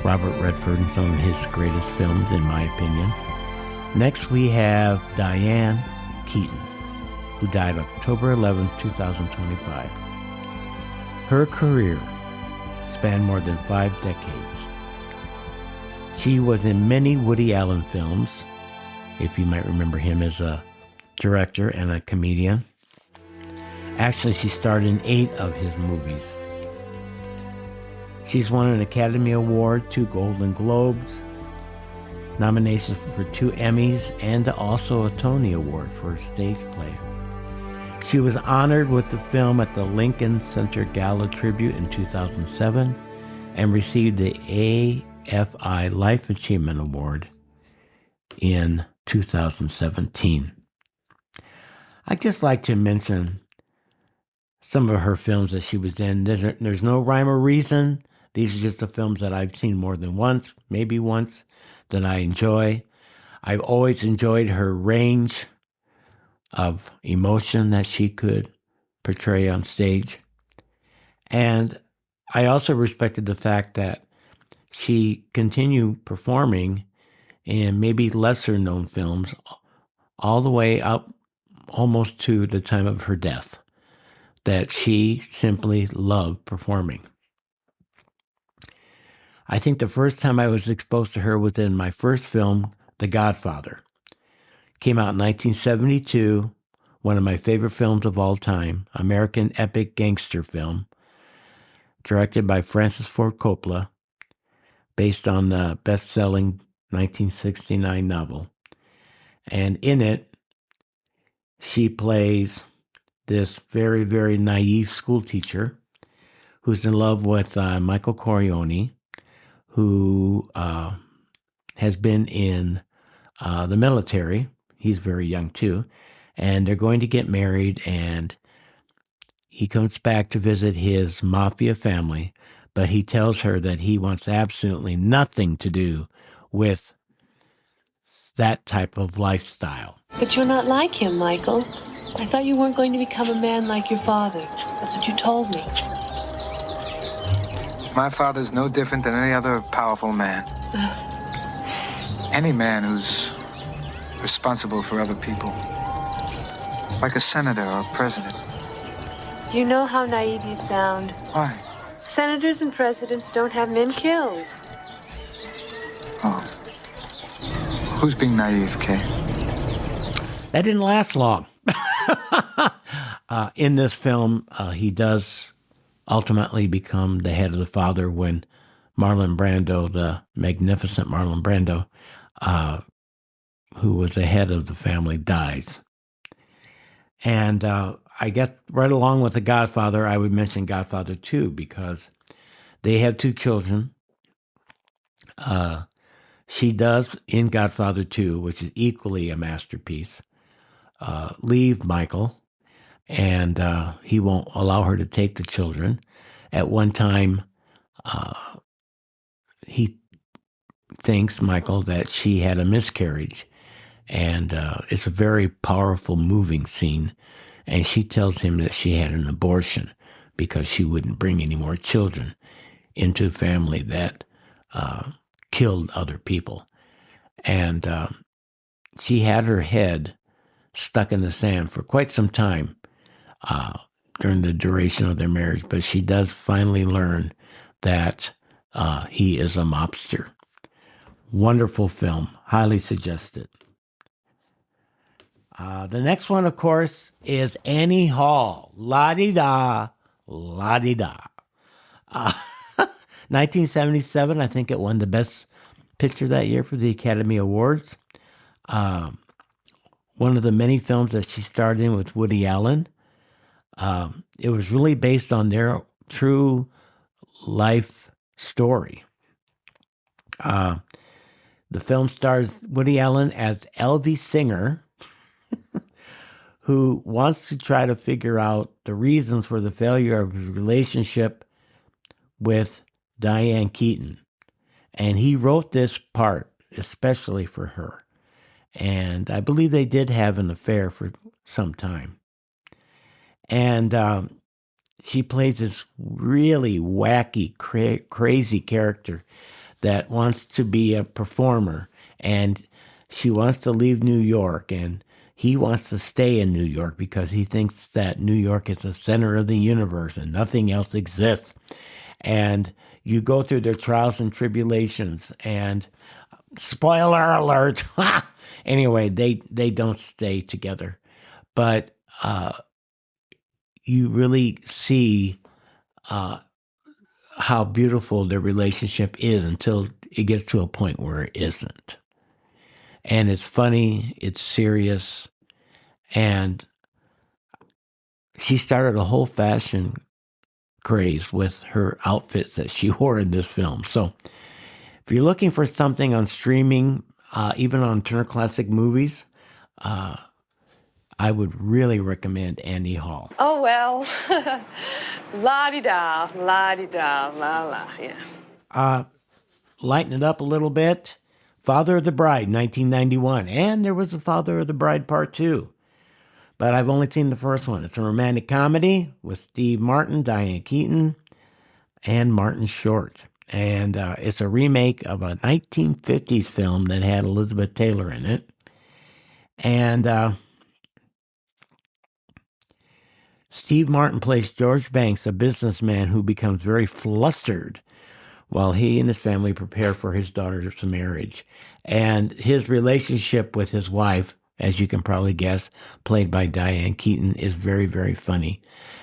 Speaker 4: Robert Redford in some of his greatest films, in my opinion. Next, we have Diane Keaton, who died October 11, 2025. Her career spanned more than 5 decades. She was in many Woody Allen films, if you might remember him as a director and a comedian. Actually, she starred in 8 of his movies. She's won an Academy Award, 2 Golden Globes, nominations for 2 Emmys, and also a Tony Award for her stage play. She was honored with the film at the Lincoln Center Gala Tribute in 2007 and received the AFI Life Achievement Award in 2017. I'd just like to mention some of her films that she was in. There's no rhyme or reason. These are just the films that I've seen more than once, maybe once, that I enjoy. I've always enjoyed her range of emotion that she could portray on stage. And I also respected the fact that she continued performing in maybe lesser known films all the way up almost to the time of her death, that she simply loved performing. I think the first time I was exposed to her was in my first film, The Godfather. Came out in 1972, one of my favorite films of all time, American epic gangster film, directed by Francis Ford Coppola, based on the best-selling 1969 novel. And in it, she plays this very, very naive school teacher who's in love with Michael Corleone, who has been in the military. He's very young too. And they're going to get married, and he comes back to visit his mafia family, but he tells her that he wants absolutely nothing to do with that type of lifestyle.
Speaker 9: But you're not like him, Michael. I thought you weren't going to become a man like your father. That's what you told me.
Speaker 10: My father's no different than any other powerful man. Any man who's responsible for other people. Like a senator or a president.
Speaker 9: Do you know how naive you sound?
Speaker 10: Why?
Speaker 9: Senators and presidents don't have men killed.
Speaker 10: Oh. Who's being naive, Kay?
Speaker 4: That didn't last long. In this film, he does ultimately become the head of the father when Marlon Brando, the magnificent Marlon Brando, who was the head of the family, dies. And I get right along with The Godfather. I would mention Godfather 2 because they have two children. She does, in Godfather 2, which is equally a masterpiece, leave Michael, and he won't allow her to take the children. At one time, he thinks, Michael, that she had a miscarriage, and it's a very powerful, moving scene, and she tells him that she had an abortion because she wouldn't bring any more children into a family that killed other people. And she had her head stuck in the sand for quite some time during the duration of their marriage, but she does finally learn that he is a mobster. Wonderful film. Highly suggested. The next one, of course, is Annie Hall. La-di-da, la-di-da. 1977, I think it won the Best Picture that year for the Academy Awards. One of the many films that she starred in with Woody Allen. It was really based on their true life story. The film stars Woody Allen as Elvie Singer, who wants to try to figure out the reasons for the failure of his relationship with Diane Keaton. And he wrote this part especially for her. And I believe they did have an affair for some time. And she plays this really wacky, crazy character that wants to be a performer. And she wants to leave New York. And he wants to stay in New York because he thinks that New York is the center of the universe and nothing else exists. And you go through their trials and tribulations. And spoiler alert, anyway, they don't stay together. But you really see how beautiful their relationship is until it gets to a point where it isn't. And it's funny, it's serious, and she started a whole fashion craze with her outfits that she wore in this film. So if you're looking for something on streaming, even on Turner Classic Movies, I would really recommend Annie Hall.
Speaker 11: Oh, well, la-di-da, la-di-da, la-la, yeah.
Speaker 4: Lighten it up a little bit. Father of the Bride, 1991. And there was a Father of the Bride Part 2. But I've only seen the first one. It's a romantic comedy with Steve Martin, Diane Keaton, and Martin Short. And it's a remake of a 1950s film that had Elizabeth Taylor in it. And Steve Martin plays George Banks, a businessman who becomes very flustered while he and his family prepare for his daughter's marriage. And his relationship with his wife, as you can probably guess, played by Diane Keaton, is very, very funny.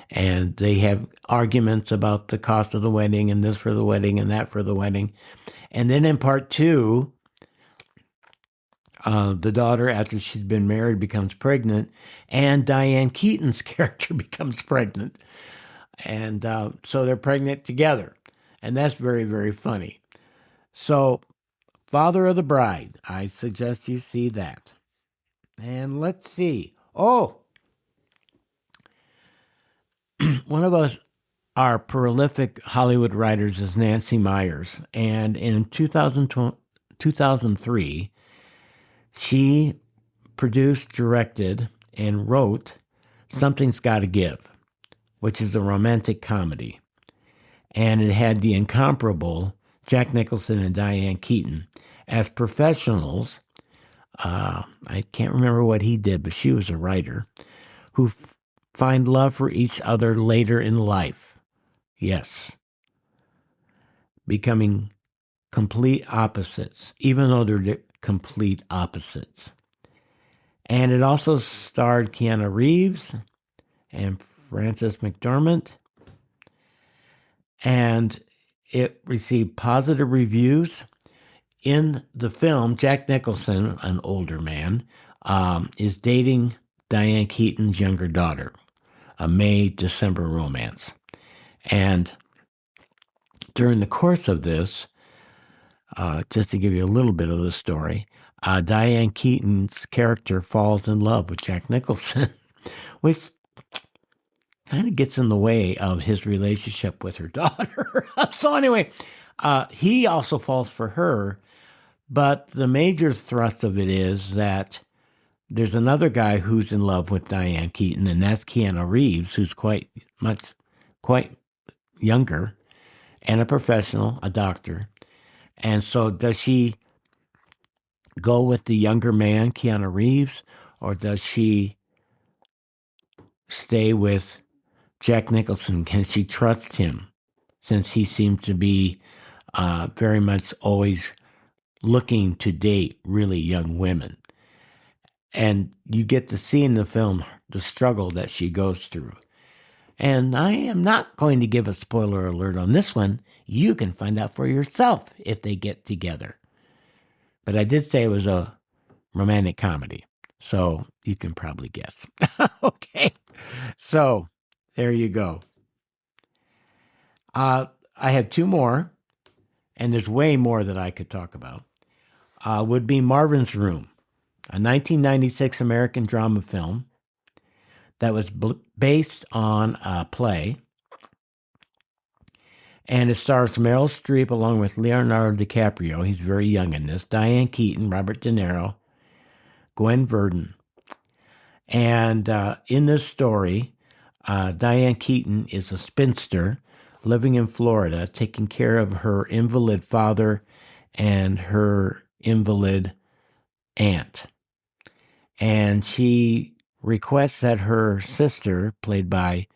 Speaker 4: And they have arguments about the cost of the wedding and this for the wedding and that for the wedding. And then in part 2, the daughter, after she's been married, becomes pregnant, and Diane Keaton's character becomes pregnant. And so they're pregnant together. And that's very, very funny. So, Father of the Bride, I suggest you see that. And let's see. Oh, one of our prolific Hollywood writers is Nancy Myers. And in 2003, she produced, directed, and wrote Something's Gotta Give, which is a romantic comedy. And it had the incomparable Jack Nicholson and Diane Keaton as professionals. I can't remember what he did, but she was a writer, who find love for each other later in life. Yes, becoming complete opposites, even though they're complete opposites. And it also starred Keanu Reeves and Frances McDormand. And it received positive reviews. In the film, Jack Nicholson, an older man, is dating Diane Keaton's younger daughter, a May-December romance. And during the course of this, just to give you a little bit of the story, Diane Keaton's character falls in love with Jack Nicholson, which kind of gets in the way of his relationship with her daughter. So anyway, he also falls for her, but the major thrust of it is that there's another guy who's in love with Diane Keaton, and that's Keanu Reeves, who's quite younger, and a professional, a doctor. And so does she go with the younger man, Keanu Reeves, or does she stay with Jack Nicholson? Can she trust him, since he seems to be very much always looking to date really young women? And you get to see in the film the struggle that she goes through. And I am not going to give a spoiler alert on this one. You can find out for yourself if they get together. But I did say it was a romantic comedy, so you can probably guess. Okay, so there you go. I have two more, and there's way more that I could talk about. Would be Marvin's Room, a 1996 American drama film that was based on a play. And it stars Meryl Streep along with Leonardo DiCaprio. He's very young in this. Diane Keaton, Robert De Niro, Gwen Verdon. And in this story, Diane Keaton is a spinster living in Florida, taking care of her invalid father and her invalid aunt. And she requests that her sister, played by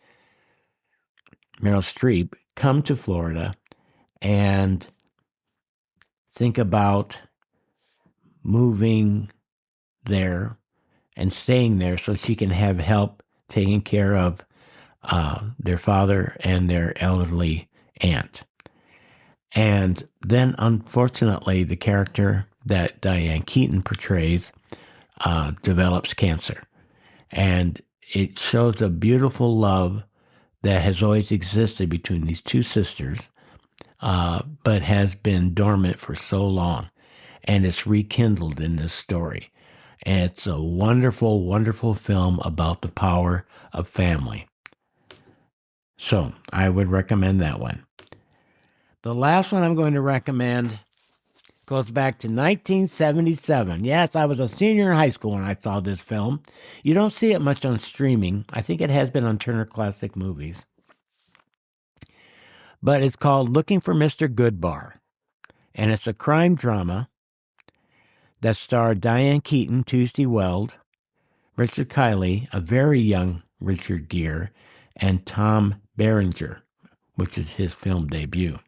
Speaker 4: Meryl Streep, come to Florida and think about moving there and staying there so she can have help taking care of their father and their elderly aunt. And then, unfortunately, the character that Diane Keaton portrays develops cancer. And it shows a beautiful love that has always existed between these two sisters, but has been dormant for so long. And it's rekindled in this story. And it's a wonderful, wonderful film about the power of family. So I would recommend that one. The last one I'm going to recommend goes back to 1977. Yes, I was a senior in high school when I saw this film. You don't see it much on streaming. I think it has been on Turner Classic Movies. But it's called Looking for Mr. Goodbar. And it's a crime drama that starred Diane Keaton, Tuesday Weld, Richard Kiley, a very young Richard Gere, and Tom Berenger, which is his film debut.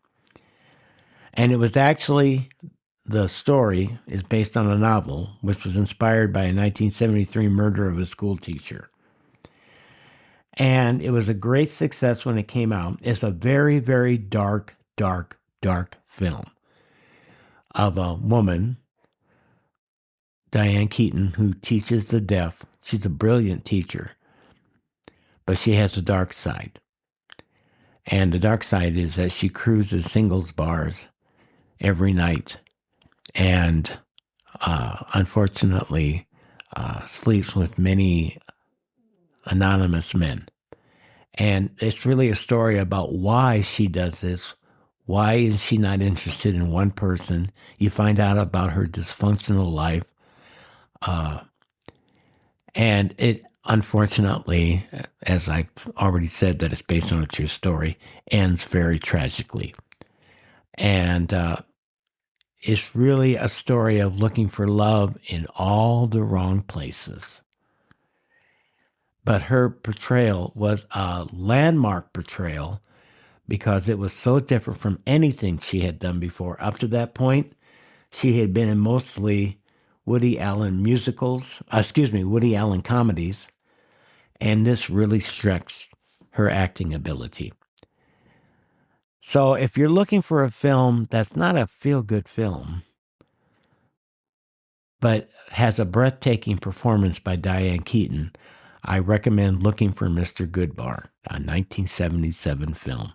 Speaker 4: And it was actually... The story is based on a novel, which was inspired by a 1973 murder of a school teacher. And it was a great success when it came out. It's a very, very dark, dark, dark film of a woman, Diane Keaton, who teaches the deaf. She's a brilliant teacher, but she has a dark side. And the dark side is that she cruises singles bars every night. And unfortunately, sleeps with many anonymous men. And it's really a story about why she does this. Why is she not interested in one person? You find out about her dysfunctional life. And it, unfortunately, as I've already said that it's based on a true story, ends very tragically. And it's really a story of looking for love in all the wrong places. But her portrayal was a landmark portrayal because it was so different from anything she had done before. Up to that point, she had been in mostly Woody Allen comedies, and this really stretched her acting ability. So if you're looking for a film that's not a feel-good film, but has a breathtaking performance by Diane Keaton, I recommend looking for Mr. Goodbar, a 1977 film.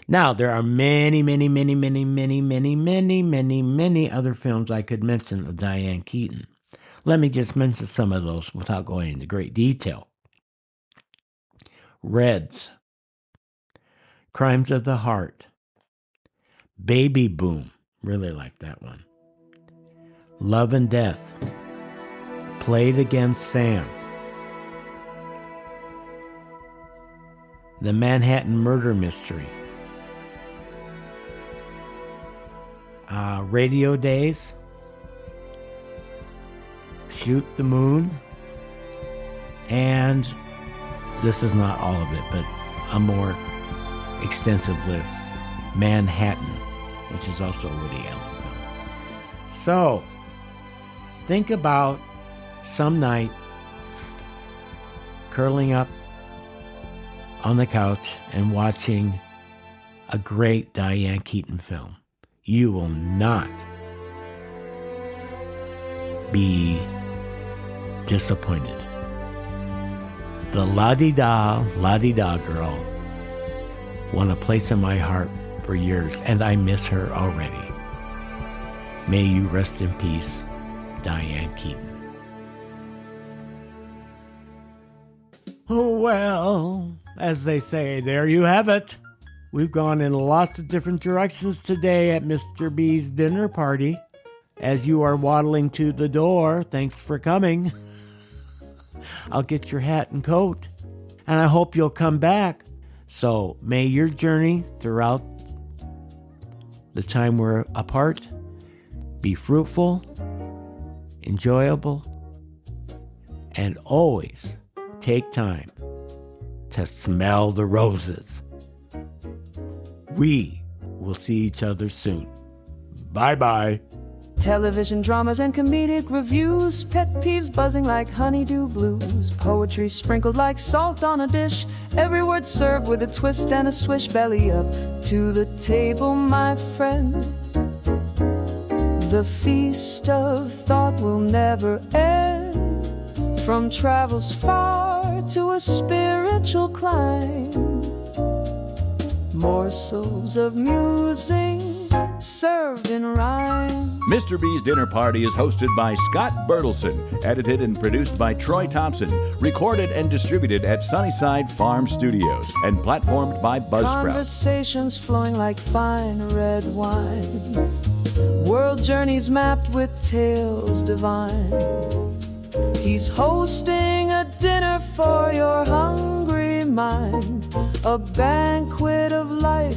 Speaker 4: Now, there are many other films I could mention of Diane Keaton. Let me just mention some of those without going into great detail. Reds, Crimes of the Heart, Baby Boom, really like that one. Love and Death, Played Against Sam, The Manhattan Murder Mystery, Radio Days, Shoot the Moon, and this is not all of it, but a more extensive list, Manhattan, which is also a Woody Allen film. So, think about some night curling up on the couch and watching a great Diane Keaton film. You will not be disappointed. The la-di-da girl won a place in my heart for years, and I miss her already. May you rest in peace, Diane Keaton. Well, as they say, there you have it. We've gone in lots of different directions today at Mr. B's dinner party. As you are waddling to the door, thanks for coming. I'll get your hat and coat, and I hope you'll come back. So may your journey throughout the time we're apart be fruitful, enjoyable, and always take time to smell the roses. We will see each other soon. Bye-bye.
Speaker 5: Television dramas and comedic reviews, pet peeves buzzing like honeydew blues, poetry sprinkled like salt on a dish, every word served with a twist and a swish. Belly up to the table, my friend. The feast of thought will never end, from travels far to a spiritual climb. Morsels of musing served in rhyme.
Speaker 12: Mr. B's Dinner Party is hosted by Scott Bertelson, edited and produced by Troy Thompson, recorded and distributed at Sunnyside Farms Studios, and platformed by Buzzsprout.
Speaker 5: Conversations flowing like fine red wine, world journeys mapped with tales divine. He's hosting a dinner for your hungry mind, a banquet of life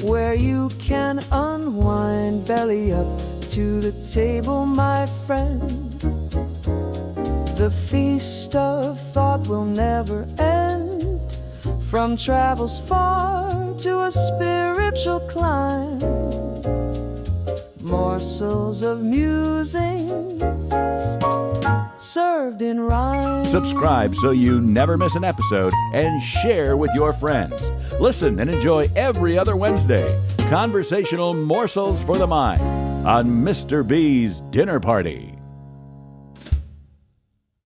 Speaker 5: where you can unwind. Belly up to the table, my friend. The feast of thought will never end, from travels far to a spiritual climb. Morsels of musings served in rhyme.
Speaker 12: Subscribe so you never miss an episode, and share with your friends. Listen and enjoy every other Wednesday. Conversational morsels for the mind on Mr. B's Dinner Party.